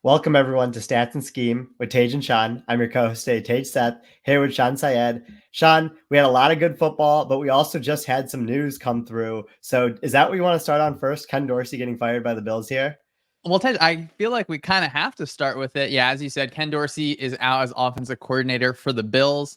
Welcome everyone to Stats and Scheme with Tage and Shawn. I'm your co-host today, Tage Seth, here with Shawn Syed. Shawn, we had a lot of good football, but we also just had some news come through. So is that what you want to start on first? Ken Dorsey getting fired by the Bills here? Well, Ted, I feel like we kind of have to start with it. Yeah, as you said, Ken Dorsey is out as offensive coordinator for the Bills.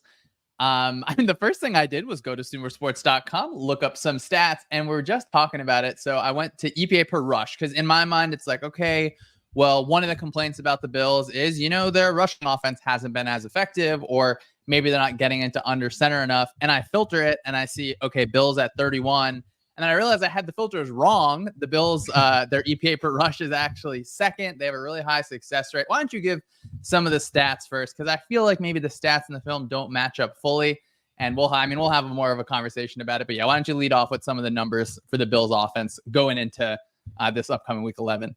The first thing I did was go to sumersports.com, look up some stats, and we're just talking about it. So I went to EPA per rush because in my mind, it's like, okay, well, one of the complaints about the Bills is, their rushing offense hasn't been as effective, or maybe they're not getting into under center enough. And I filter it and I see, okay, Bills at 31. And then I realized I had the filters wrong. The Bills, their EPA per rush is actually second. They have a really high success rate. Why don't you give some of the stats first? Because I feel like maybe the stats in the film don't match up fully. And we'll have more of a conversation about it. But yeah, why don't you lead off with some of the numbers for the Bills offense going into this upcoming week 11?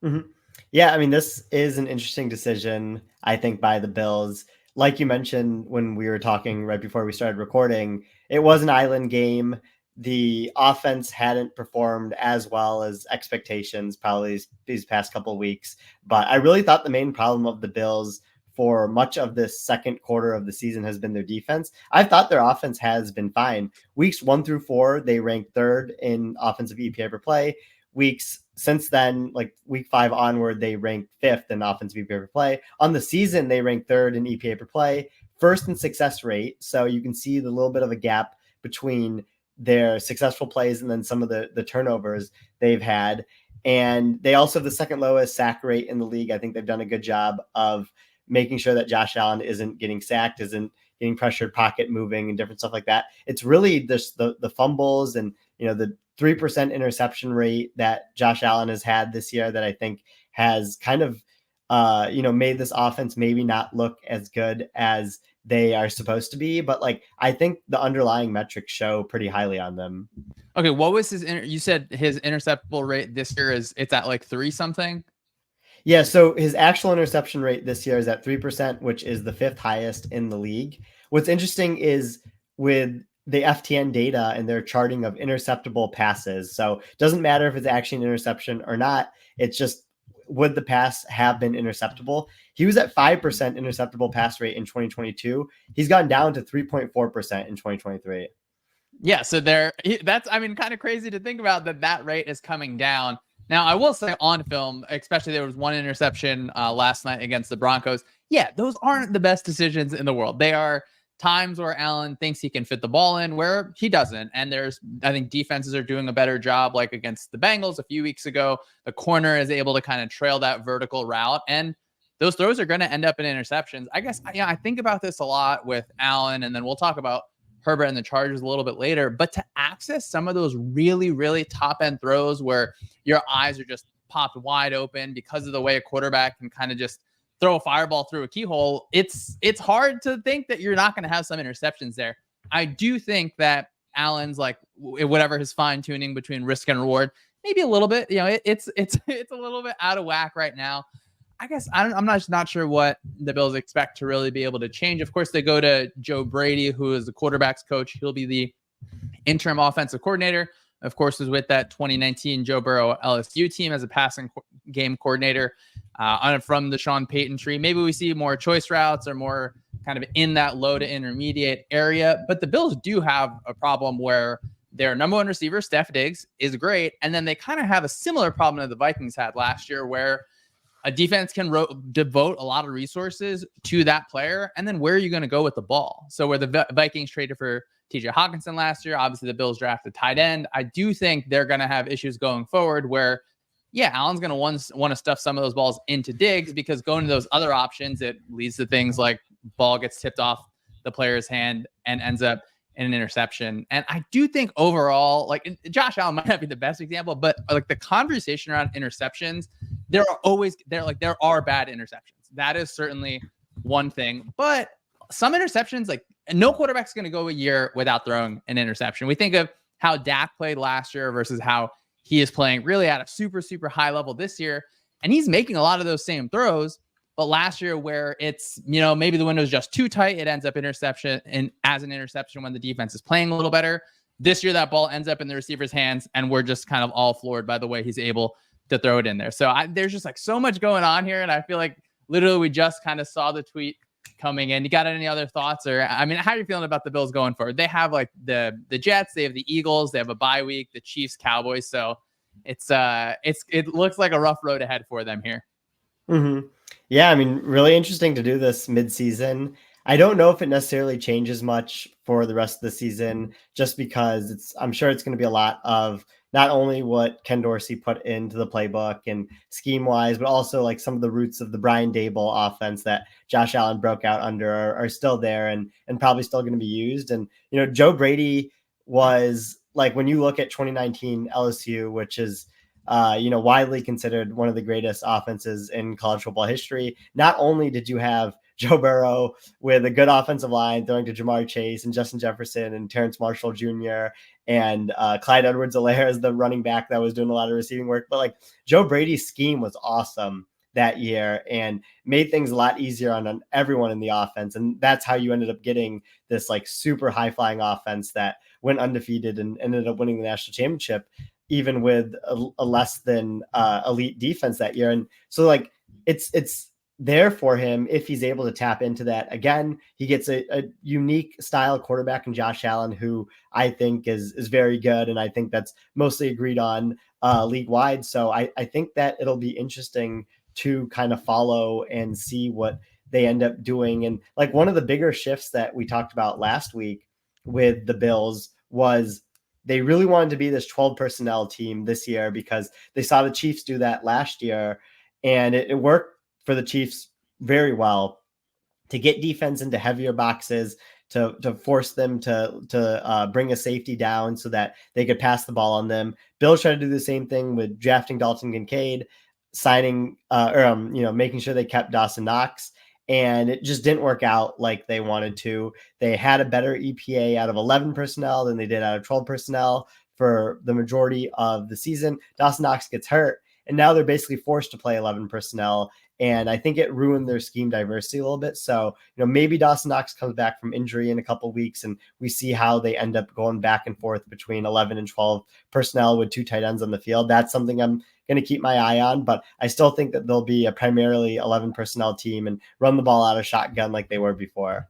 Mm-hmm. Yeah, this is an interesting decision, I think, by the Bills. Like you mentioned when we were talking right before we started recording, it was an island game. The offense hadn't performed as well as expectations probably these past couple of weeks. But I really thought the main problem of the Bills for much of this second quarter of the season has been their defense. I thought their offense has been fine. Weeks 1 through 4, they ranked third in offensive EPA per play. Weeks since then, like week 5 onward, they ranked fifth in offensive EPA per play. On the season, they ranked third in EPA per play, first in success rate. So you can see the little bit of a gap between their successful plays and then some of the turnovers they've had. And they also have the second lowest sack rate in the league. I think they've done a good job of making sure that Josh Allen isn't getting sacked, isn't getting pressured, pocket moving, and different stuff like that. It's really just the fumbles and the 3% interception rate that Josh Allen has had this year that I think has kind of made this offense maybe not look as good as they are supposed to be. But I think the underlying metrics show pretty highly on them. Okay, what was you said his interceptable rate this year it's at like 3 something? Yeah, so his actual interception rate this year is at 3%, which is the 5th highest in the league. What's interesting is with the FTN data and their charting of interceptable passes. So it doesn't matter if it's actually an interception or not. It's just, would the pass have been interceptable? He was at 5% interceptable pass rate in 2022. He's gone down to 3.4% in 2023. Yeah, so that's kind of crazy to think about that rate is coming down. Now, I will say on film, especially there was one interception last night against the Broncos. Yeah, those aren't the best decisions in the world. They are times where Allen thinks he can fit the ball in where he doesn't. And I think defenses are doing a better job, like against the Bengals a few weeks ago. The corner is able to kind of trail that vertical route. And those throws are going to end up in interceptions. I guess, I think about this a lot with Allen, and then we'll talk about Herbert and the Chargers a little bit later, but to access some of those really, really top end throws where your eyes are just popped wide open because of the way a quarterback can kind of just throw a fireball through a keyhole, it's hard to think that you're not going to have some interceptions there. I do think that Allen's like whatever his fine tuning between risk and reward, maybe a little bit, it's a little bit out of whack right now. I guess I'm not sure what the Bills expect to really be able to change. Of course, they go to Joe Brady, who is the quarterback's coach. He'll be the interim offensive coordinator. Of course, was with that 2019 Joe Burrow LSU team as a passing game coordinator from the Sean Payton tree. Maybe we see more choice routes or more kind of in that low to intermediate area. But the Bills do have a problem where their number one receiver, Steph Diggs, is great. And then they kind of have a similar problem that the Vikings had last year where a defense can devote a lot of resources to that player. And then where are you going to go with the ball? So where the Vikings traded for TJ Hawkinson last year, obviously the Bills drafted tight end. I do think they're going to have issues going forward where, yeah, Allen's going to want to stuff some of those balls into Diggs because going to those other options, it leads to things like ball gets tipped off the player's hand and ends up in an interception. And I do think overall, like Josh Allen might not be the best example, but like the conversation around interceptions, there are bad interceptions. That is certainly one thing, but some interceptions, like no quarterback's going to go a year without throwing an interception. We think of how Dak played last year versus how he is playing really at a super, super high level this year. And he's making a lot of those same throws, but last year where it's, maybe the window is just too tight, it ends up interception and as an interception when the defense is playing a little better. This year, that ball ends up in the receiver's hands, and we're just kind of all floored by the way he's able to throw it in there. So there's just like so much going on here. And I feel like literally we just kind of saw the tweet coming in. You got any other thoughts? Or, I mean, how are you feeling about the Bills going forward? They have like the Jets, they have the Eagles, they have a bye week, the Chiefs, Cowboys. So it looks like a rough road ahead for them here. Mm-hmm. Yeah, I mean, really interesting to do this mid-season. I don't know if it necessarily changes much for the rest of the season, just because I'm sure it's going to be a lot of not only what Ken Dorsey put into the playbook and scheme-wise, but also like some of the roots of the Brian Dable offense that Josh Allen broke out under are still there and probably still going to be used. And, Joe Brady was like, when you look at 2019 LSU, which is widely considered one of the greatest offenses in college football history. Not only did you have Joe Burrow with a good offensive line throwing to Jamar Chase and Justin Jefferson and Terrence Marshall Jr. and Clyde Edwards-Helaire as the running back that was doing a lot of receiving work, but like Joe Brady's scheme was awesome that year and made things a lot easier on everyone in the offense. And that's how you ended up getting this like super high flying offense that went undefeated and ended up winning the national championship, even with a less than elite defense that year. And so like, it's there for him if he's able to tap into that. Again, he gets a unique style quarterback in Josh Allen, who I think is very good. And I think that's mostly agreed on league wide. So I think that it'll be interesting to kind of follow and see what they end up doing. And like one of the bigger shifts that we talked about last week with the Bills was they really wanted to be this 12 personnel team this year because they saw the Chiefs do that last year. And it worked for the Chiefs very well to get defense into heavier boxes, to force them to bring a safety down so that they could pass the ball on them. Bills tried to do the same thing with drafting Dalton Kincaid, signing making sure they kept Dawson Knox, and it just didn't work out like they wanted to. They had a better EPA out of 11 personnel than they did out of 12 personnel for the majority of the season. Dawson Knox gets hurt, and now they're basically forced to play 11 personnel. And I think it ruined their scheme diversity a little bit. So, maybe Dawson Knox comes back from injury in a couple of weeks and we see how they end up going back and forth between 11 and 12 personnel with two tight ends on the field. That's something I'm going to keep my eye on, but I still think that they'll be a primarily 11 personnel team and run the ball out of shotgun like they were before.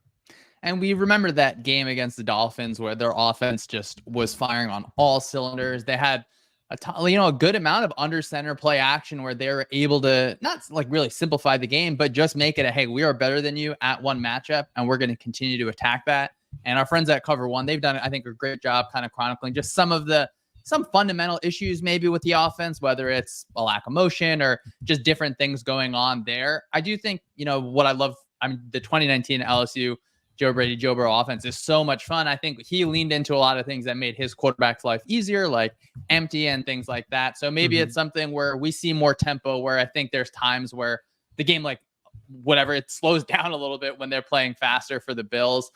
And we remember that game against the Dolphins where their offense just was firing on all cylinders. They had a good amount of under center play action where they're able to not like really simplify the game, but just make it hey, we are better than you at one matchup and we're going to continue to attack that. And our friends at Cover One, they've done, I think, a great job kind of chronicling just some fundamental issues maybe with the offense, whether it's a lack of motion or just different things going on there. I do think, what I love, the 2019 LSU Joe Brady, Joe Burrow offense is so much fun. I think he leaned into a lot of things that made his quarterback's life easier, like empty and things like that. So maybe it's something where we see more tempo, where I think there's times where the game, like whatever, it slows down a little bit when they're playing faster for the Bills.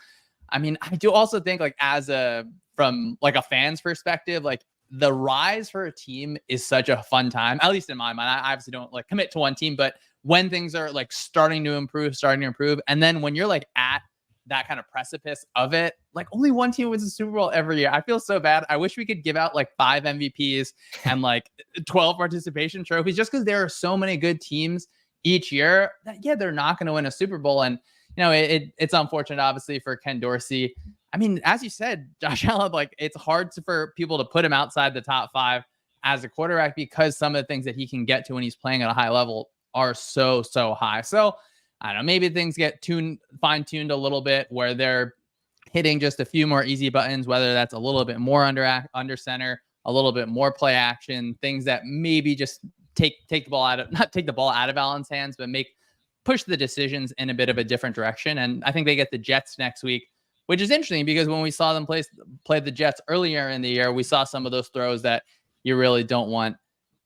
I mean, I do also think like from like a fan's perspective, like the rise for a team is such a fun time, at least in my mind. I obviously don't like commit to one team, but when things are like starting to improve, and then when you're like at that kind of precipice of it, like only one team wins the Super Bowl every year. I feel so bad. I wish we could give out like 5 MVPs and like 12 participation trophies just because there are so many good teams each year that, they're not going to win a Super Bowl. And, it's unfortunate, obviously, for Ken Dorsey. I mean, as you said, Josh Allen, like it's hard for people to put him outside the top 5 as a quarterback because some of the things that he can get to when he's playing at a high level are so high. So I don't know, maybe things get fine-tuned a little bit where they're hitting just a few more easy buttons, whether that's a little bit more under center, a little bit more play action, things that maybe just not take the ball out of Allen's hands, but push the decisions in a bit of a different direction. And I think they get the Jets next week, which is interesting because when we saw them play the Jets earlier in the year, we saw some of those throws that you really don't want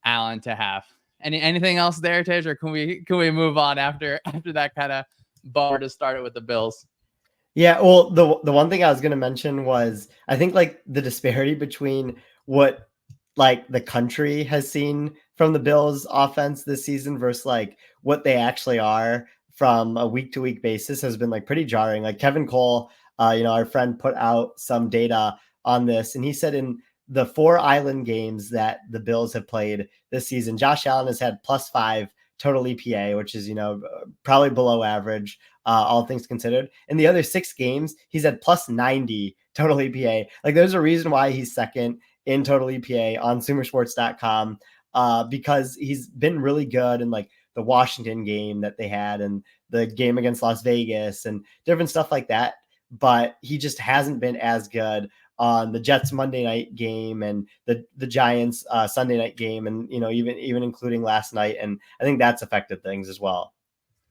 Allen to have. Anything else there, Tej, or can we move on after that kind of bummer to start it with the Bills? Yeah, well, the one thing I was going to mention was I think like the disparity between what like the country has seen from the Bills offense this season versus like what they actually are from a week to week basis has been like pretty jarring. Like Kevin Cole, our friend, put out some data on this, and he said in the 4 island games that the Bills have played this season, Josh Allen has had +5 total EPA, which is, probably below average, all things considered. In the other 6 games, he's had +90 total EPA. Like, there's a reason why he's second in total EPA on sumersports.com, because he's been really good in like the Washington game that they had and the game against Las Vegas and different stuff like that. But he just hasn't been as good on the Jets Monday night game and the Giants Sunday night game, and even including last night. And I think that's affected things as well.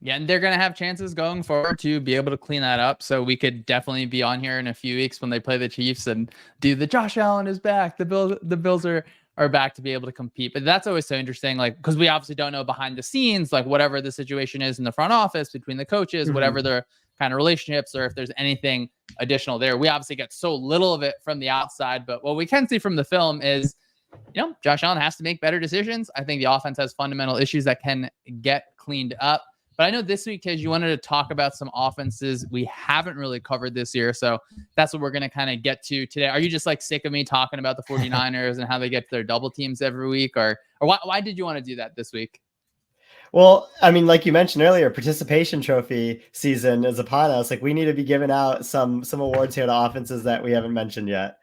Yeah, and they're going to have chances going forward to be able to clean that up. So we could definitely be on here in a few weeks when they play the Chiefs and do the Josh Allen is back. The Bills are back to be able to compete. But that's always so interesting, like, because we obviously don't know behind the scenes, like whatever the situation is in the front office between the coaches, whatever their kind of relationships, or if there's anything additional there. We obviously get so little of it from the outside, but what we can see from the film is, Josh Allen has to make better decisions. I think the offense has fundamental issues that can get cleaned up. But I know this week, Tej, you wanted to talk about some offenses we haven't really covered this year. So that's what we're going to kind of get to today. Are you just like sick of me talking about the 49ers and how they get their double teams every week? Or why did you want to do that this week? Well, I mean, like you mentioned earlier, participation trophy season is upon us. Like, we need to be giving out some awards here to offenses that we haven't mentioned yet.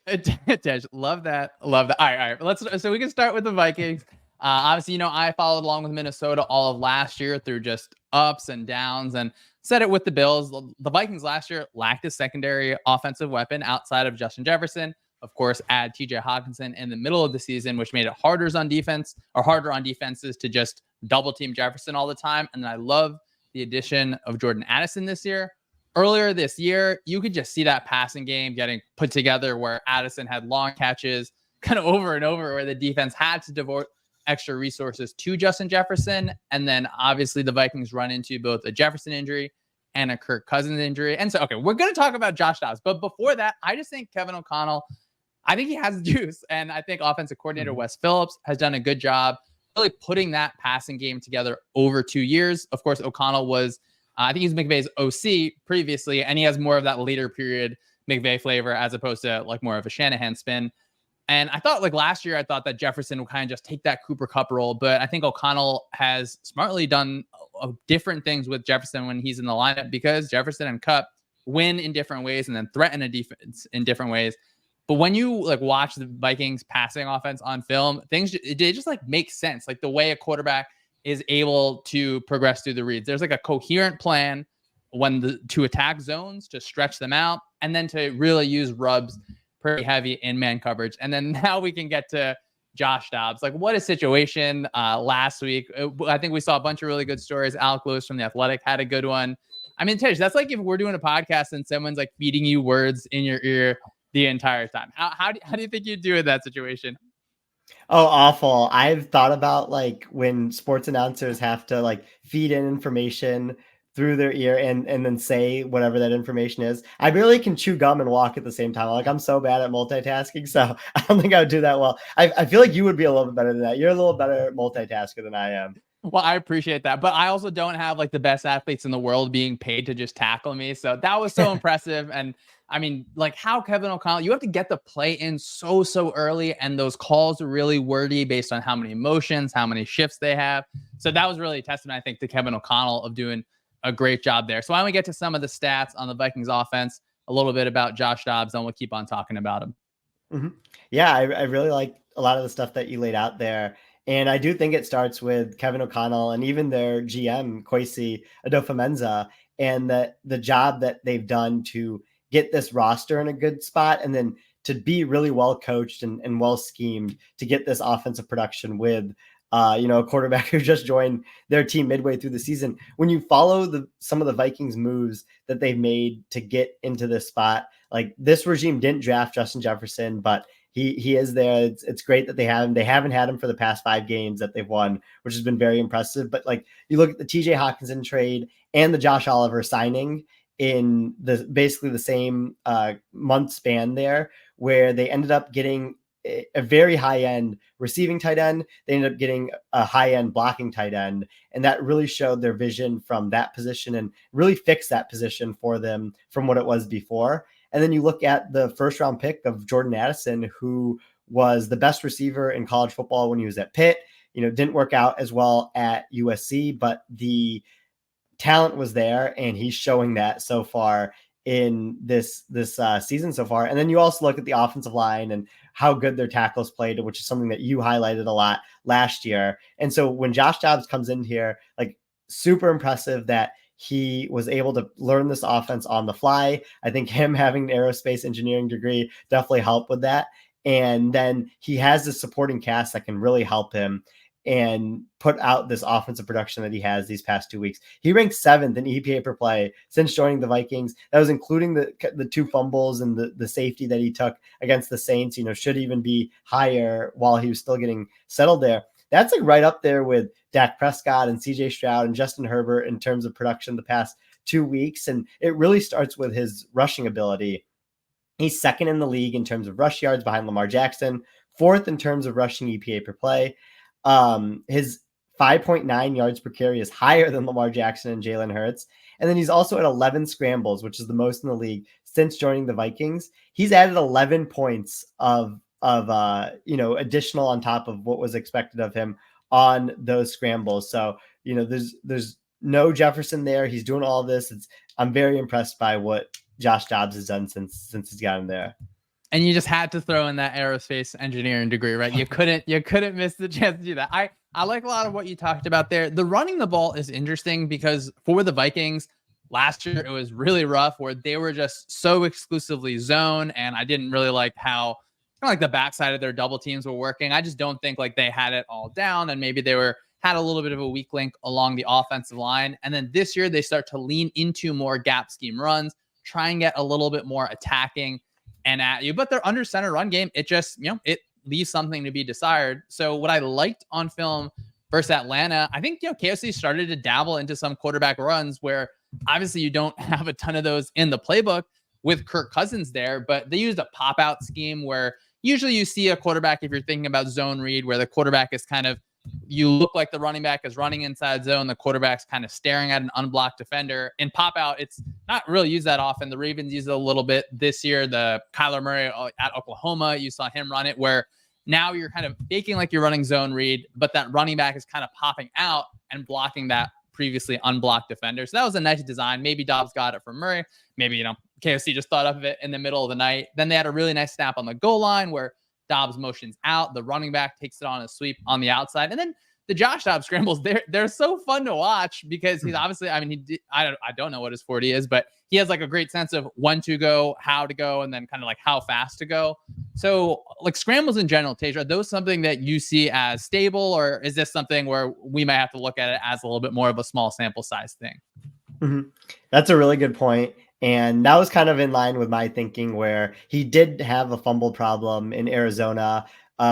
Tej, love that. All right. So we can start with the Vikings. Obviously, I followed along with Minnesota all of last year through just ups and downs, and said it with the Bills. The Vikings last year lacked a secondary offensive weapon outside of Justin Jefferson. Of course, add TJ Hawkinson in the middle of the season, which made it harder on defenses to just double team Jefferson all the time. And then I love the addition of Jordan Addison this year. Earlier this year, you could just see that passing game getting put together where Addison had long catches kind of over and over, where the defense had to devote extra resources to Justin Jefferson. And then obviously the Vikings run into both a Jefferson injury and a Kirk Cousins injury. And so, okay, we're going to talk about Josh Dobbs. But before that, I just think Kevin O'Connell, I think he has juice. And I think offensive coordinator Wes Phillips has done a good job really putting that passing game together over 2 years. Of course, O'Connell was, I think he was McVay's OC previously, and he has more of that later period McVay flavor as opposed to like more of a Shanahan spin. And I thought like last year, I thought that Jefferson would kind of just take that Cooper Kupp role. But I think O'Connell has smartly done different things with Jefferson when he's in the lineup, because Jefferson and Kupp win in different ways and then threaten a defense in different ways. But when you like watch the Vikings passing offense on film, they just like make sense. Like the way a quarterback is able to progress through the reads. There's like a coherent plan to attack zones, to stretch them out, and then to really use rubs pretty heavy in man coverage. And then now we can get to Josh Dobbs. Like, what a situation last week. I think we saw a bunch of really good stories. Alec Lewis from The Athletic had a good one. I mean, Tej, that's like if we're doing a podcast and someone's like feeding you words in your ear the entire time. How do you think you'd do in that situation? Oh, awful. I've thought about like when sports announcers have to like feed in information through their ear and then say whatever that information is. I barely can chew gum and walk at the same time. Like, I'm so bad at multitasking, so I don't think I would do that well. I feel like you would be a little bit better than that. You're a little better multitasker than I am. Well, I appreciate that, but I also don't have like the best athletes in the world being paid to just tackle me. So that was so impressive. And I mean, like how Kevin O'Connell, you have to get the play in so early, and those calls are really wordy based on how many motions, how many shifts they have. So that was really a testament, I think, to Kevin O'Connell of doing a great job there. So why don't we get to some of the stats on the Vikings offense, a little bit about Josh Dobbs, and we'll keep on talking about him. Mm-hmm. Yeah, I really like a lot of the stuff that you laid out there. And I do think it starts with Kevin O'Connell and even their GM, Kwesi Adofo-Mensah, and the job that they've done to get this roster in a good spot, and then to be really well coached and well schemed to get this offensive production with a quarterback who just joined their team midway through the season. When you follow some of the Vikings moves that they've made to get into this spot, like this regime didn't draft Justin Jefferson, but he is there. It's great that they have him. They haven't had him for the past 5 games that they've won, which has been very impressive. But like you look at the TJ Hawkinson trade and the Josh Oliver signing in basically the same month span there, where they ended up getting a very high-end receiving tight end. They ended up getting a high-end blocking tight end, and that really showed their vision from that position and really fixed that position for them from what it was before. And then you look at the first round pick of Jordan Addison, who was the best receiver in college football when he was at Pitt. Didn't work out as well at USC, but the talent was there, and he's showing that so far in this season so far. And then you also look at the offensive line and how good their tackles played, which is something that you highlighted a lot last year. And so when Josh Dobbs comes in here, like, super impressive that he was able to learn this offense on the fly. I think him having an aerospace engineering degree definitely helped with that. And then he has this supporting cast that can really help him and put out this offensive production that he has these past 2 weeks. He ranked 7th in EPA per play since joining the Vikings. That was including the 2 fumbles and the safety that he took against the Saints. Should even be higher while he was still getting settled there. That's like right up there with Dak Prescott and CJ Stroud and Justin Herbert in terms of production the past 2 weeks. And it really starts with his rushing ability. He's second in the league in terms of rush yards behind Lamar Jackson, 4th in terms of rushing EPA per play. His 5.9 yards per carry is higher than Lamar Jackson and Jalen Hurts. And then he's also at 11 scrambles, which is the most in the league since joining the Vikings. He's added 11 points of additional on top of what was expected of him on those scrambles. So, there's no Jefferson there. He's doing all this. I'm very impressed by what Josh Dobbs has done since he's gotten there. And you just had to throw in that aerospace engineering degree, right? You couldn't miss the chance to do that. I like a lot of what you talked about there. The running the ball is interesting because for the Vikings last year, it was really rough where they were just so exclusively zone. And I didn't really like how like the backside of their double teams were working. I just don't think like they had it all down, and maybe they had a little bit of a weak link along the offensive line. And then this year they start to lean into more gap scheme runs, try and get a little bit more attacking and at you. But their under center run game, it just, it leaves something to be desired. So what I liked on film versus Atlanta, I think, KOC started to dabble into some quarterback runs where obviously you don't have a ton of those in the playbook with Kirk Cousins there, but they used a pop out scheme where usually you see a quarterback, if you're thinking about zone read, where the quarterback is kind of, you look like the running back is running inside zone, the quarterback's kind of staring at an unblocked defender. In pop out, it's not really used that often. The Ravens use it a little bit this year. The Kyler Murray at Oklahoma, you saw him run it, where now you're kind of faking like you're running zone read, but that running back is kind of popping out and blocking that previously unblocked defender. So that was a nice design. Maybe Dobbs got it from Murray. Maybe, KFC just thought of it in the middle of the night. Then they had a really nice snap on the goal line where Dobbs motions out. The running back takes it on a sweep on the outside. And then the Josh Dobbs scrambles, they're so fun to watch because he's obviously, I don't know what his 40 is, but he has like a great sense of when to go, how to go, and then kind of like how fast to go. So like scrambles in general, Tej, are those something that you see as stable, or is this something where we might have to look at it as a little bit more of a small sample size thing? Mm-hmm. That's a really good point. And that was kind of in line with my thinking, where he did have a fumble problem in Arizona,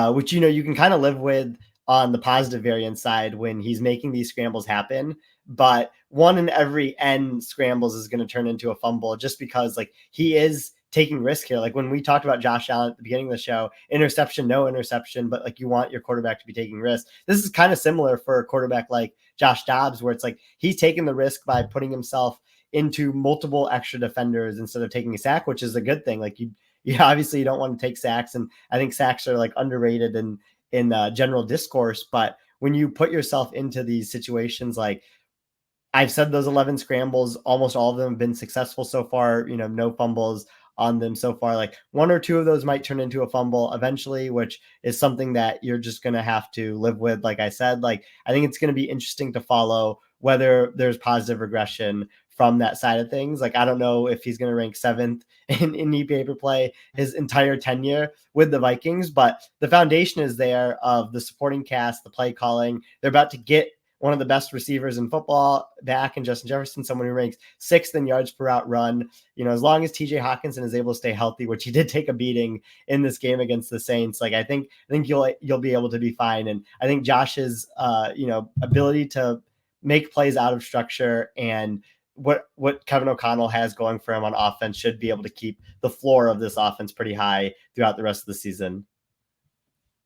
which, you can kind of live with on the positive variant side when he's making these scrambles happen. But 1 in every N scrambles is going to turn into a fumble just because like he is taking risk here. Like when we talked about Josh Allen at the beginning of the show, interception, no interception, but like you want your quarterback to be taking risks. This is kind of similar for a quarterback like Josh Dobbs, where it's like he's taking the risk by putting himself into multiple extra defenders instead of taking a sack, which is a good thing. Like you obviously you don't want to take sacks, and I think sacks are like underrated in general discourse. But when you put yourself into these situations, like I've said, those 11 scrambles, almost all of them have been successful so far. No fumbles on them so far. Like 1 or 2 of those might turn into a fumble eventually, which is something that you're just going to have to live with. Like I said, like I think it's going to be interesting to follow whether there's positive regression from that side of things. Like I don't know if he's going to rank 7th in EPA per play his entire tenure with the Vikings, but the foundation is there of the supporting cast, the play calling. They're about to get one of the best receivers in football back in Justin Jefferson, someone who ranks 6th in yards per route run. As long as TJ Hawkinson is able to stay healthy, which he did take a beating in this game against the Saints, like I think you'll be able to be fine. And I think Josh's ability to make plays out of structure and what Kevin O'Connell has going for him on offense should be able to keep the floor of this offense pretty high throughout the rest of the season.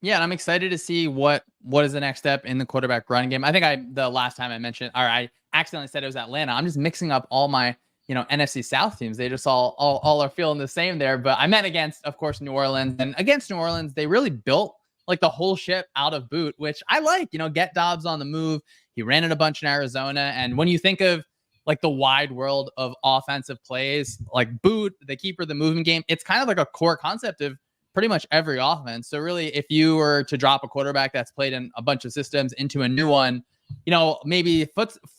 Yeah, and I'm excited to see what is the next step in the quarterback run game. I think the last time I mentioned, or I accidentally said it was Atlanta. I'm just mixing up all my NFC South teams. They just all are feeling the same there. But I meant against, of course, New Orleans. And against New Orleans, they really built like the whole ship out of boot, which I like. Get Dobbs on the move. He ran it a bunch in Arizona. And when you think of like the wide world of offensive plays, like boot, the keeper, the movement game, it's kind of like a core concept of pretty much every offense. So really, if you were to drop a quarterback that's played in a bunch of systems into a new one, maybe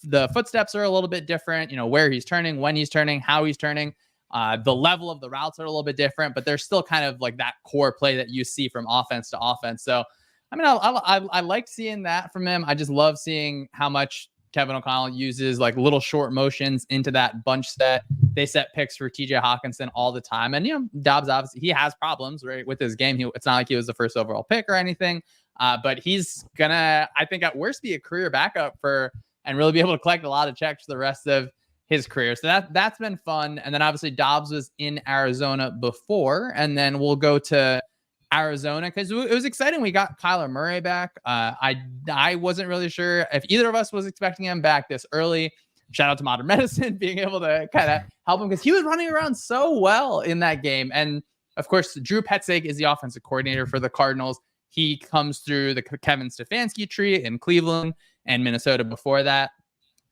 the footsteps are a little bit different, where he's turning, when he's turning, how he's turning. The level of the routes are a little bit different, but there's still kind of like that core play that you see from offense to offense. So, I mean, I like seeing that from him. I just love seeing how much Kevin O'Connell uses like little short motions into that bunch set. They set picks for TJ Hawkinson all the time. And, Dobbs, obviously, he has problems, right, with his game. It's not like he was the first overall pick or anything. But he's gonna, I think, at worst be a career backup and really be able to collect a lot of checks for the rest of his career. So that's been fun. And then obviously Dobbs was in Arizona before, and then we'll go to Arizona because it was exciting. We got Kyler Murray back. I wasn't really sure if either of us was expecting him back this early. Shout out to modern medicine being able to kind of help him because he was running around so well in that game. And of course, Drew Petzing is the offensive coordinator for the Cardinals. He comes through the Kevin Stefanski tree in Cleveland and Minnesota before that.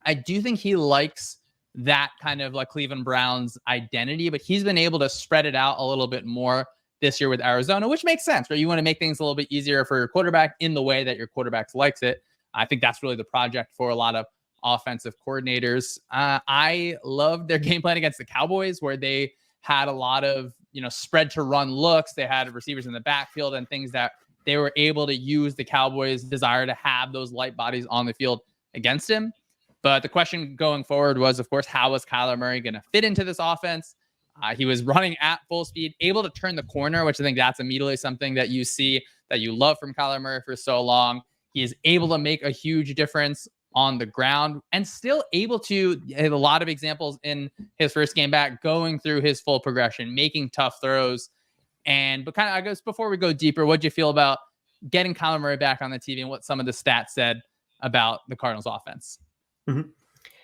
I do think he likes that kind of like Cleveland Browns identity, but he's been able to spread it out a little bit more this year with Arizona, which makes sense, right? You want to make things a little bit easier for your quarterback in the way that your quarterback likes it. I think that's really the project for a lot of offensive coordinators. I loved their game plan against the Cowboys where they had a lot of, spread to run looks. They had receivers in the backfield and things that they were able to use the Cowboys' desire to have those light bodies on the field against him. But the question going forward was, of course, how was Kyler Murray going to fit into this offense? He was running at full speed, able to turn the corner, which I think that's immediately something that you see that you love from Kyler Murray for so long. He is able to make a huge difference on the ground and still able to have a lot of examples in his first game back, going through his full progression, making tough throws. But kind of, I guess, before we go deeper, what do you feel about getting Kyler Murray back on the TV and what some of the stats said about the Cardinals offense? Mm-hmm.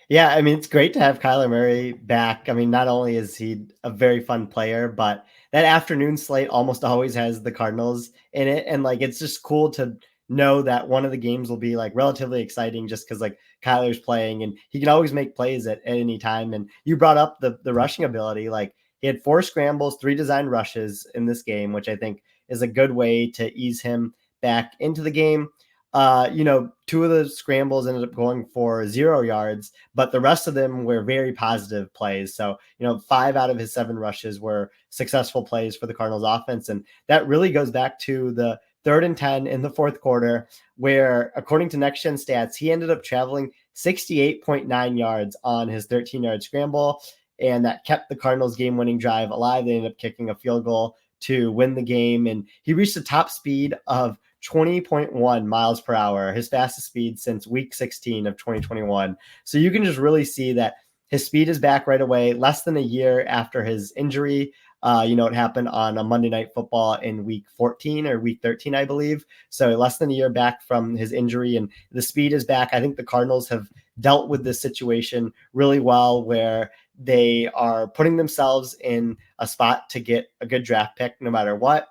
Yeah, I mean, it's great to have Kyler Murray back. I mean, not only is he a very fun player, but that afternoon slate almost always has the Cardinals in it. And like, it's just cool to know that one of the games will be like relatively exciting just because like Kyler's playing and he can always make plays at any time. And you brought up the rushing ability. Like, he had 4 scrambles, 3 designed rushes in this game, which I think is a good way to ease him back into the game. 2 of the scrambles ended up going for 0 yards, but the rest of them were very positive plays. So, 5 out of his 7 rushes were successful plays for the Cardinals offense. And that really goes back to the 3rd and 10 in the 4th quarter, where according to Next Gen Stats, he ended up traveling 68.9 yards on his 13-yard scramble. And that kept the Cardinals game-winning drive alive. They ended up kicking a field goal to win the game. And he reached a top speed of 20.1 miles per hour, his fastest speed since week 16 of 2021. So you can just really see that his speed is back right away, less than a year after his injury. It happened on a Monday Night Football in week 14 or week 13, I believe. So less than a year back from his injury, and the speed is back. I think the Cardinals have dealt with this situation really well, where they are putting themselves in a spot to get a good draft pick no matter what.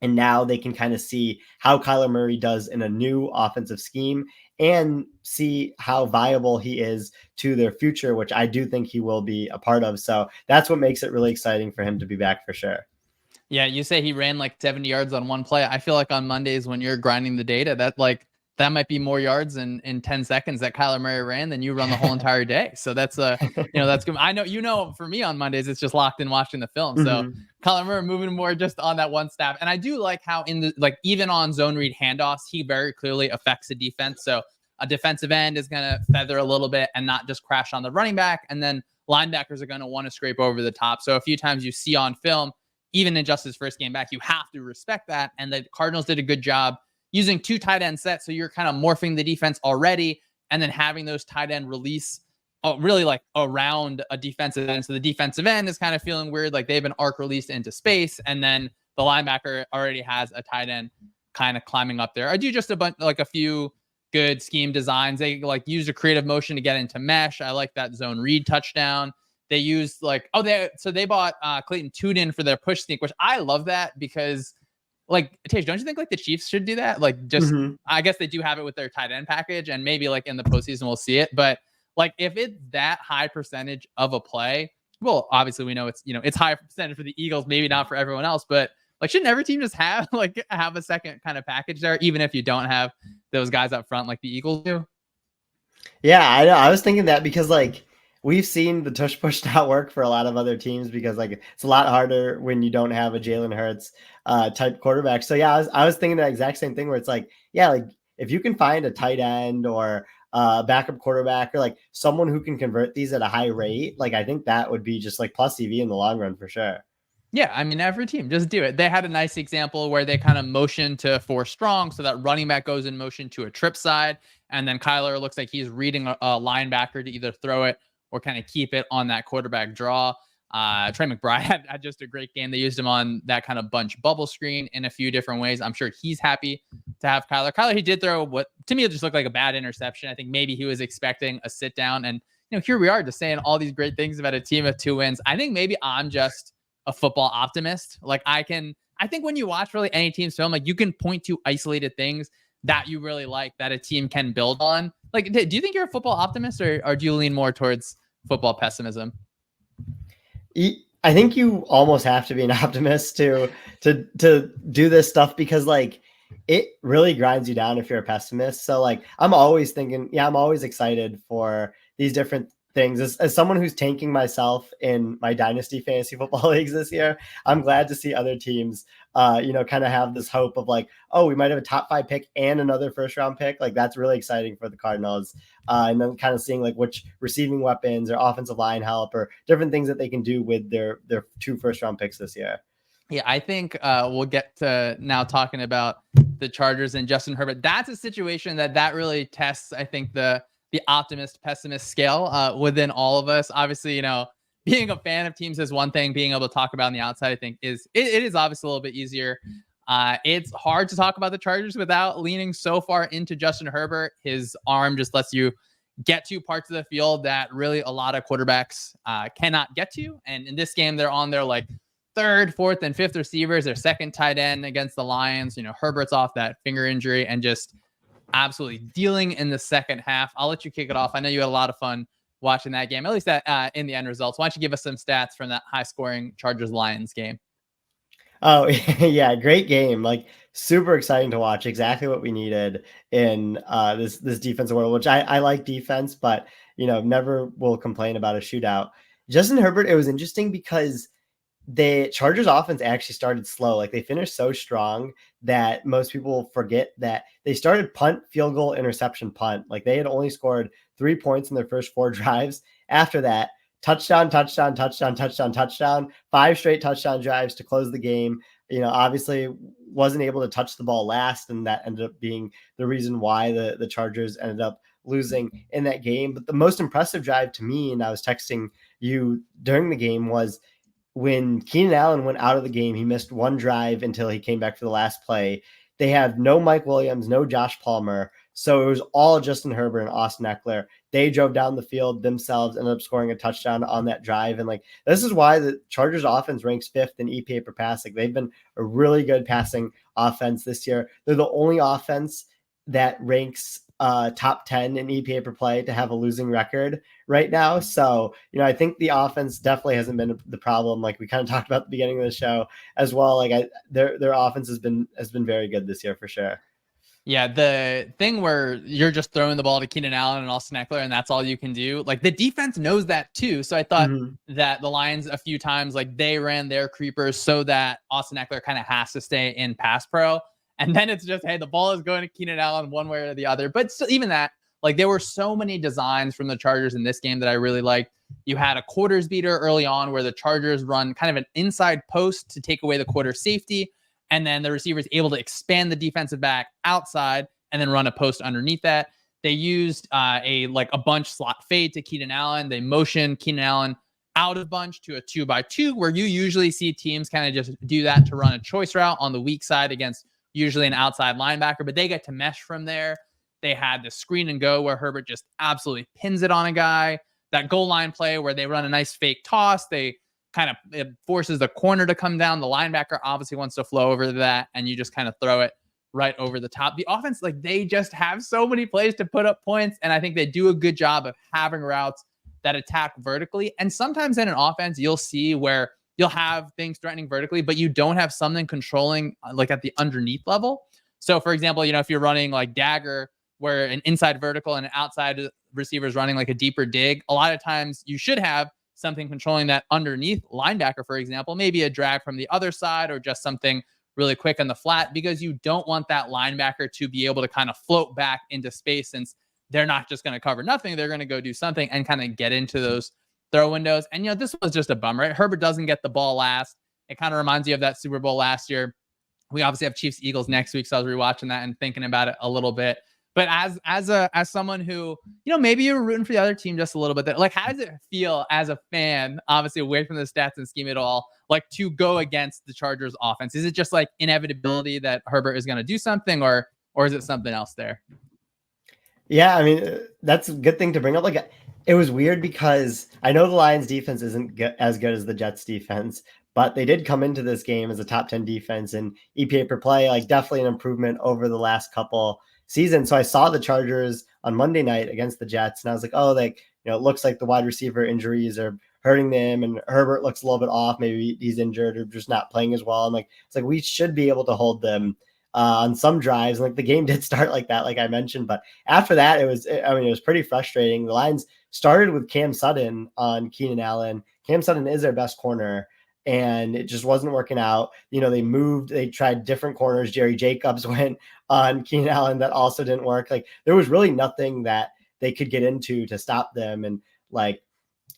And now they can kind of see how Kyler Murray does in a new offensive scheme and see how viable he is to their future, which I do think he will be a part of. So that's what makes it really exciting for him to be back for sure. Yeah, you say he ran like 70 yards on one play. I feel like on Mondays when you're grinding the data, that might be more yards in 10 seconds that Kyler Murray ran than you run the whole entire day. So that's that's good. I know, for me on Mondays, it's just locked in watching the film. So Kyler Murray moving more just on that one snap. And I do like how even on zone read handoffs, he very clearly affects the defense. So a defensive end is going to feather a little bit and not just crash on the running back. And then linebackers are going to want to scrape over the top. So a few times you see on film, even in just his first game back, you have to respect that. And the Cardinals did a good job using 2 tight end sets. So you're kind of morphing the defense already and then having those tight end release really like around a defensive end. So the defensive end is kind of feeling weird. Like they've been arc released into space. And then the linebacker already has a tight end kind of climbing up there. I do just a few good scheme designs. They used a creative motion to get into mesh. I like that zone read touchdown. they used like, they bought Clayton Tune for their push sneak, which I love that because like, Tage, don't you think like the Chiefs should do that? Like, just I guess they do have it with their tight end package, and maybe like in the postseason we'll see it. But like, if it's that high percentage of a play, well, obviously we know it's high percentage for the Eagles, maybe not for everyone else, but like, shouldn't every team just have a second kind of package there, even if you don't have those guys up front like the Eagles do? Yeah, I know. I was thinking that because like we've seen the tush push not work for a lot of other teams because like it's a lot harder when you don't have a Jalen Hurts type quarterback. So yeah, I was thinking that exact same thing where it's like, yeah, like if you can find a tight end or a backup quarterback or like someone who can convert these at a high rate, like I think that would be just like plus EV in the long run for sure. Yeah, I mean, every team, just do it. They had a nice example where they kind of motion to 4 strong, so that running back goes in motion to a trip side, and then Kyler looks like he's reading a linebacker to either throw it or kind of keep it on that quarterback draw. Trey McBride had just a great game. They used him on that kind of bunch bubble screen in a few different ways. I'm sure he's happy to have Kyler. Kyler, he did throw what to me it just looked like a bad interception. I think maybe he was expecting a sit down, and here we are just saying all these great things about a team of 2 wins. I think maybe I'm just a football optimist. Like I think when you watch really any team's film, like you can point to isolated things that you really like that a team can build on. Like, do you think you're a football optimist or do you lean more towards football pessimism? I think you almost have to be an optimist to do this stuff because like it really grinds you down if you're a pessimist. So like I'm always thinking, I'm always excited for these different things. As someone who's tanking myself in my dynasty fantasy football leagues this year, I'm glad to see other teams, kind of have this hope of like, oh, we might have a top 5 pick and another first round pick. Like that's really exciting for the Cardinals. And then kind of seeing like which receiving weapons or offensive line help or different things that they can do with their 2 first round picks this year. Yeah, I think we'll get to now talking about the Chargers and Justin Herbert. That's a situation that really tests, I think, the optimist pessimist scale within all of us. Obviously, being a fan of teams is one thing. Being able to talk about on the outside, I think, it is obviously a little bit easier. It's hard to talk about the Chargers without leaning so far into Justin Herbert. His arm just lets you get to parts of the field that really a lot of quarterbacks cannot get to. And in this game, they're on their like 3rd, 4th, and 5th receivers. Their second tight end against the Lions. Herbert's off that finger injury and just absolutely dealing in the second half. I'll let you kick it off. I know you had a lot of fun watching that game, at least that in the end results. Why don't you give us some stats from that high-scoring Chargers-Lions game? Oh, yeah, great game. Like super exciting to watch. Exactly what we needed in this defensive world, which I like defense, but never will complain about a shootout. Justin Herbert, it was interesting because the Chargers offense actually started slow. Like they finished so strong that most people forget that they started punt, field goal, interception, punt. Like they had only scored 3 points in their first 4 drives. After that, touchdown, touchdown, touchdown, touchdown, touchdown, 5 straight touchdown drives to close the game. Obviously wasn't able to touch the ball last, and that ended up being the reason why the Chargers ended up losing in that game. But the most impressive drive to me, and I was texting you during the game, was when Keenan Allen went out of the game. He missed 1 drive until he came back for the last play. They have no Mike Williams, no Josh Palmer. So it was all Justin Herbert and Austin Eckler. They drove down the field themselves, ended up scoring a touchdown on that drive. And like, this is why the Chargers offense ranks 5th in EPA per pass. Like they've been a really good passing offense this year. They're the only offense that ranks top 10 in EPA per play to have a losing record right now. So, I think the offense definitely hasn't been the problem. Like we kind of talked about at the beginning of the show as well. Like their offense has been very good this year for sure. Yeah, the thing where you're just throwing the ball to Keenan Allen and Austin Eckler and that's all you can do. Like the defense knows that too. So I thought that the Lions a few times, like they ran their creepers so that Austin Eckler kind of has to stay in pass pro. And then it's just, hey, the ball is going to Keenan Allen one way or the other. But still, even that, like there were so many designs from the Chargers in this game that I really liked. You had a quarters beater early on where the Chargers run kind of an inside post to take away the quarter safety. And then the receiver is able to expand the defensive back outside and then run a post underneath that. They used a bunch slot fade to Keenan Allen. They motioned Keenan Allen out of bunch to a 2x2 where you usually see teams kind of just do that to run a choice route on the weak side against usually an outside linebacker, but they get to mesh from there. They had the screen and go where Herbert just absolutely pins it on a guy. that goal line play where they run a nice fake toss. They kind of, it forces the corner to come down. The linebacker obviously wants to flow over that, and you just kind of throw it right over the top. The offense, like, they just have so many plays to put up points, and I think they do a good job of having routes that attack vertically. And sometimes in an offense, you'll see where you'll have things threatening vertically, but you don't have something controlling like at the underneath level. So for example, if you're running like dagger, where an inside vertical and an outside receiver is running like a deeper dig, a lot of times you should have something controlling that underneath linebacker, for example, maybe a drag from the other side or just something really quick on the flat, because you don't want that linebacker to be able to kind of float back into space, since they're not just going to cover nothing. They're going to go do something and kind of get into those throw windows. And, this was just a bummer, right? Herbert doesn't get the ball last. It kind of reminds you of that Super Bowl last year. We obviously have Chiefs Eagles next week, so I was rewatching that and thinking about it a little bit. But as someone who, maybe you're rooting for the other team just a little bit there, like, how does it feel as a fan, obviously away from the stats and scheme at all, like, to go against the Chargers offense? Is it just like inevitability that Herbert is going to do something, or is it something else there? Yeah, I mean, that's a good thing to bring up. Like, it was weird because I know the Lions defense isn't as good as the Jets defense, but they did come into this game as a top 10 defense in EPA per play, like definitely an improvement over the last couple seasons. So I saw the Chargers on Monday night against the Jets, and I was like, oh, like, it looks like the wide receiver injuries are hurting them, and Herbert looks a little bit off. Maybe he's injured or just not playing as well. I'm like, it's like, we should be able to hold them on some drives. Like, the game did start like that, like I mentioned, but after that, it was pretty frustrating. The Lions started with Cam Sutton on Keenan Allen. Cam Sutton is their best corner, and it just wasn't working out. They tried different corners. Jerry Jacobs went on Keenan Allen. That also didn't work. Like, there was really nothing that they could get into to stop them. And like,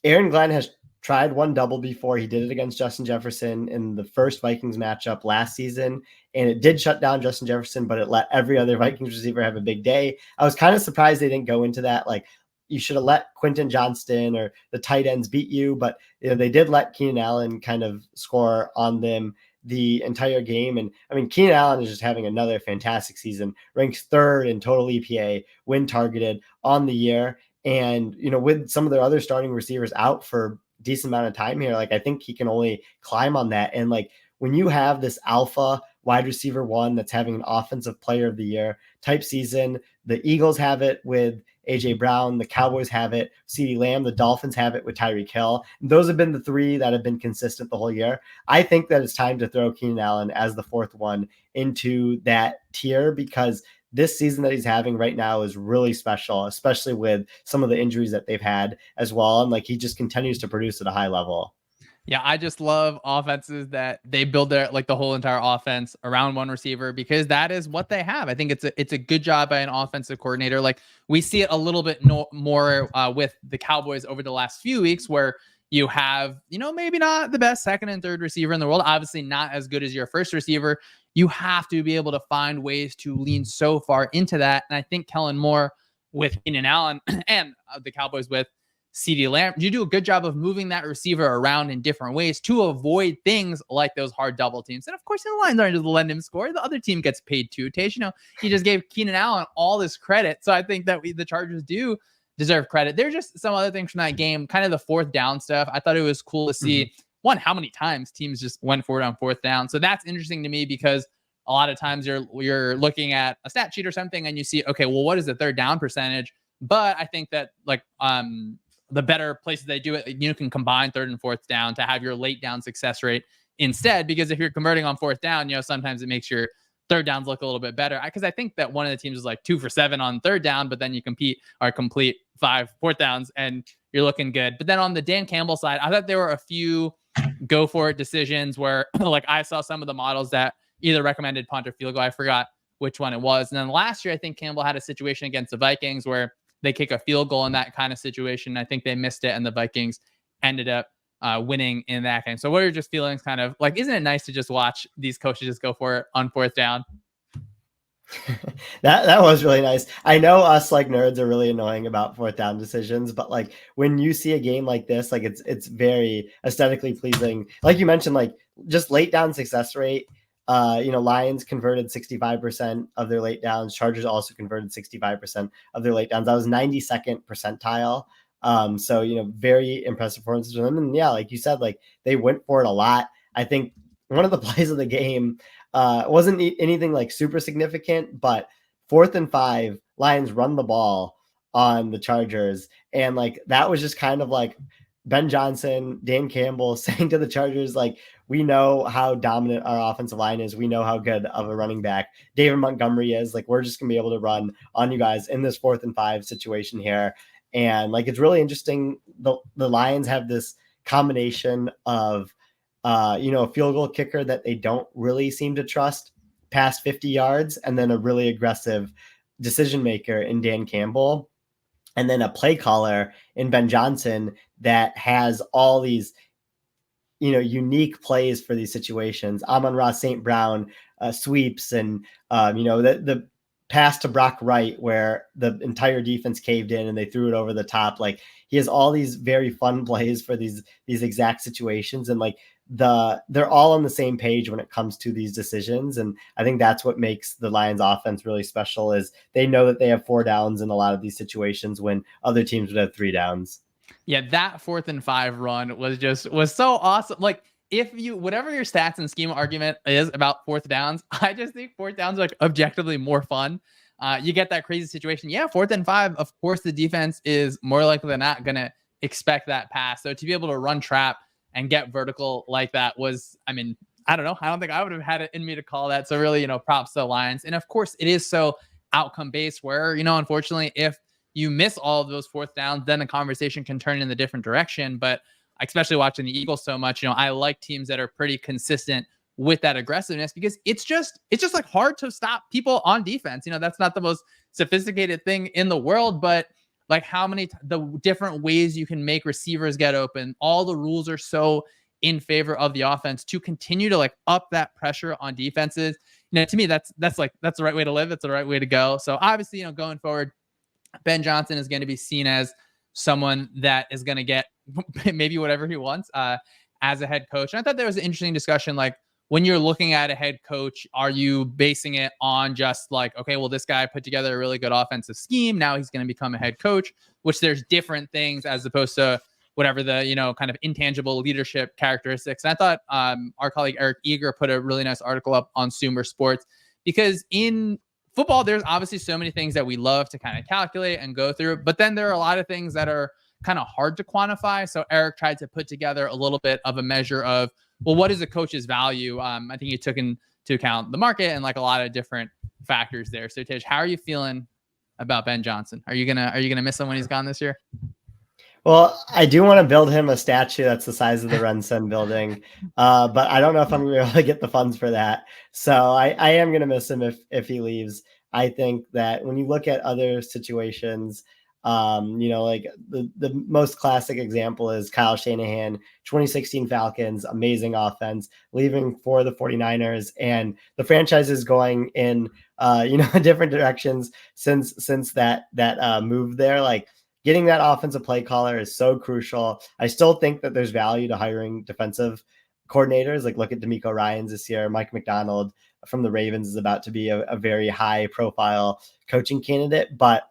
Aaron Glenn has tried one double before. He did it against Justin Jefferson in the first Vikings matchup last season, and it did shut down Justin Jefferson, but it let every other Vikings receiver have a big day. I was kind of surprised they didn't go into that. Like, you should have let Quentin Johnston or the tight ends beat you, but they did let Keenan Allen kind of score on them the entire game. And I mean, Keenan Allen is just having another fantastic season, ranks third in total EPA, win targeted on the year. And, with some of their other starting receivers out for a decent amount of time here, like, I think he can only climb on that. And like, when you have this alpha wide receiver one that's having an offensive player of the year type season, the Eagles have it with AJ Brown, the Cowboys have it, CeeDee Lamb, the Dolphins have it with Tyreek Hill. Those have been the three that have been consistent the whole year. I think that it's time to throw Keenan Allen as the fourth one into that tier, because this season that he's having right now is really special, especially with some of the injuries that they've had as well. And like, he just continues to produce at a high level. Yeah, I just love offenses that they build the whole entire offense around one receiver, because that is what they have. I think it's a good job by an offensive coordinator. Like, we see it a little bit more with the Cowboys over the last few weeks, where you have, maybe not the best second and third receiver in the world, obviously not as good as your first receiver. You have to be able to find ways to lean so far into that. And I think Kellen Moore with Keenan Allen and the Cowboys with CeeDee Lamb, you do a good job of moving that receiver around in different ways to avoid things like those hard double teams. And of course, the Lions aren't just letting him score. The other team gets paid too. Tage, he just gave Keenan Allen all this credit. So I think that the Chargers do deserve credit. There's just some other things from that game, kind of the fourth down stuff. I thought it was cool to see, one, how many times teams just went forward on fourth down. So that's interesting to me, because a lot of times you're looking at a stat sheet or something and you see, okay, well, what is the third down percentage? But I think that the better places they do it, you can combine third and fourth down to have your late down success rate instead. Because if you're converting on fourth down, sometimes it makes your third downs look a little bit better. Because I think that one of the teams is like 2 for 7 on third down, but then you complete 5 fourth downs and you're looking good. But then on the Dan Campbell side, I thought there were a few go for it decisions where like I saw some of the models that either recommended punt or field goal. I forgot which one it was. And then last year, I think Campbell had a situation against the Vikings where they kick a field goal in that kind of situation. I think they missed it, and the Vikings ended up winning in that game. So what are your just feelings, kind of like, isn't it nice to just watch these coaches just go for it on fourth down? That was really nice. I know us like nerds are really annoying about fourth down decisions, but like, when you see a game like this, like, it's very aesthetically pleasing. Like you mentioned, like, just late down success rate. Lions converted 65% of their late downs. Chargers also converted 65% of their late downs. That was 92nd percentile So, very impressive performances from them. And yeah, like you said, like they went for it a lot. I think one of the plays of the game wasn't anything like super significant, but 4th and 5, Lions run the ball on the Chargers. And like, that was just kind of like Ben Johnson, Dan Campbell saying to the Chargers, like, we know how dominant our offensive line is. We know how good of a running back David Montgomery is. Like, we're just going to be able to run on you guys in this 4th and 5 situation here. And like, it's really interesting. The Lions have this combination of, a field goal kicker that they don't really seem to trust past 50 yards, and then a really aggressive decision maker in Dan Campbell, and then a play caller in Ben Johnson that has all these, unique plays for these situations. Amon-Ra St. Brown sweeps, and the pass to Brock Wright where the entire defense caved in and they threw it over the top. Like, he has all these very fun plays for these exact situations, and like they're all on the same page when it comes to these decisions. And I think that's what makes the Lions offense really special, is they know that they have 4 downs in a lot of these situations when other teams would have 3 downs. Yeah, that 4th and 5 run was so awesome. Like, if you, whatever your stats and schema argument is about 4th downs, I just think 4th downs are like objectively more fun. You get that crazy situation. Yeah, 4th and 5, of course, the defense is more likely than not going to expect that pass. So to be able to run trap and get vertical like that was, I mean, I don't know. I don't think I would have had it in me to call that. So really, props to the Lions. And of course, it is so outcome based where, unfortunately, if you miss all of those 4th downs, then the conversation can turn in the different direction. But especially watching the Eagles so much, I like teams that are pretty consistent with that aggressiveness, because it's just like hard to stop people on defense. That's not the most sophisticated thing in the world, but like the different ways you can make receivers get open, all the rules are so in favor of the offense to continue to like up that pressure on defenses. To me, that's the right way to live. It's the right way to go. So obviously, going forward, Ben Johnson is going to be seen as someone that is going to get maybe whatever he wants as a head coach. And I thought there was an interesting discussion, like, when you're looking at a head coach, are you basing it on just like, okay, well, this guy put together a really good offensive scheme, now he's going to become a head coach, which there's different things as opposed to whatever the, kind of intangible leadership characteristics. And I thought our colleague Eric Eager put a really nice article up on Sumer Sports, because in football, there's obviously so many things that we love to kind of calculate and go through, but then there are a lot of things that are kind of hard to quantify. So Eric tried to put together a little bit of a measure of, well, what is a coach's value? I think he took into account the market and like a lot of different factors there. So Tej, how are you feeling about Ben Johnson? Are you gonna miss him when he's gone this year? Well, I do want to build him a statue that's the size of the Rensen building, but I don't know if I'm going to be able to get the funds for that. So I am going to miss him if he leaves. I think that when you look at other situations, like the most classic example is Kyle Shanahan, 2016 Falcons, amazing offense, leaving for the 49ers, and the franchise is going in, different directions since that move there. Like, getting that offensive play caller is so crucial. I still think that there's value to hiring defensive coordinators. Like, look at DeMeco Ryans this year. Mike McDonald from the Ravens is about to be a very high profile coaching candidate. But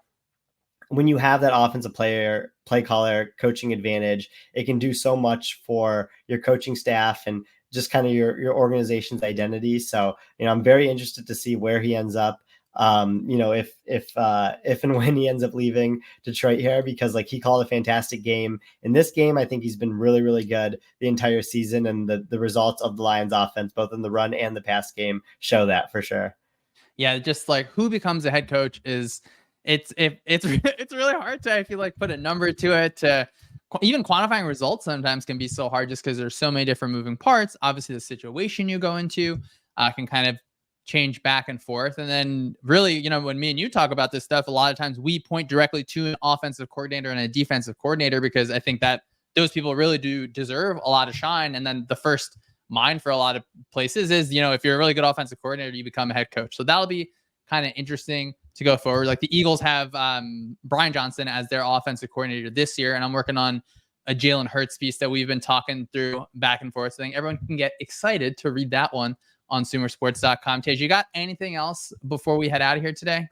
when you have that offensive play caller coaching advantage, it can do so much for your coaching staff and just kind of your organization's identity. So, I'm very interested to see where he ends up. If and when he ends up leaving Detroit here, because like he called a fantastic game in this game. I think he's been really, really good the entire season, and the results of the Lions offense, both in the run and the pass game, show that for sure. Yeah, just like who becomes a head coach it's really hard to, I feel like, put a number to it. To even quantifying results sometimes can be so hard just because there's so many different moving parts. Obviously, the situation you go into can kind of change back and forth. And then really, when me and you talk about this stuff, a lot of times we point directly to an offensive coordinator and a defensive coordinator, because I think that those people really do deserve a lot of shine. And then the first mind for a lot of places is, if you're a really good offensive coordinator, you become a head coach. So that'll be kind of interesting to go forward. Like the Eagles have Brian Johnson as their offensive coordinator this year. And I'm working on a Jalen Hurts piece that we've been talking through back and forth. So I think everyone can get excited to read that one on sumersports.com. Tej, you got anything else before we head out of here today?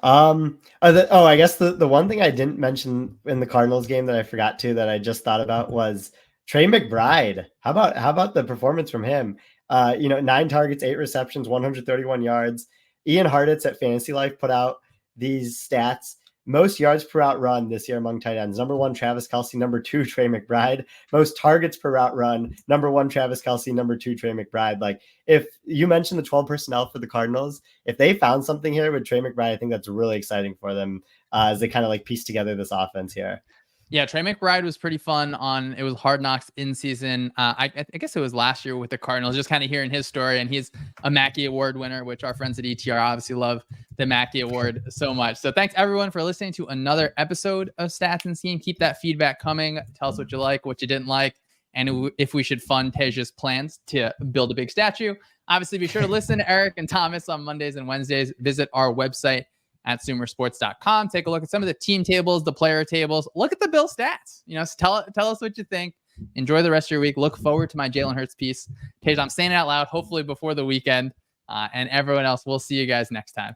I guess the one thing I didn't mention in the Cardinals game that I forgot to, that I just thought about, was Trey McBride. How about the performance from him? 9 targets, 8 receptions, 131 yards. Ian Hartitz at Fantasy Life put out these stats. Most yards per route run this year among tight ends. Number 1, Travis Kelce. Number 2, Trey McBride. Most targets per route run. Number 1, Travis Kelce. Number 2, Trey McBride. Like, if you mentioned the 12 personnel for the Cardinals, if they found something here with Trey McBride, I think that's really exciting for them as they kind of like piece together this offense here. Yeah, Trey McBride was pretty fun it was Hard Knocks in season. I guess it was last year with the Cardinals, just kind of hearing his story. And he's a Mackey Award winner, which our friends at ETR obviously love the Mackey Award so much. So thanks everyone for listening to another episode of Stats and Scheme. Keep that feedback coming. Tell us what you like, what you didn't like, and if we should fund Tej's plans to build a big statue. Obviously, be sure to listen to Eric and Thomas on Mondays and Wednesdays. Visit our website at sumersports.com. Take a look at some of the team tables, the player tables. Look at the Bill stats. Tell us what you think. Enjoy the rest of your week. Look forward to my Jalen Hurts piece. Tej, I'm saying it out loud, hopefully before the weekend. And everyone else, we'll see you guys next time.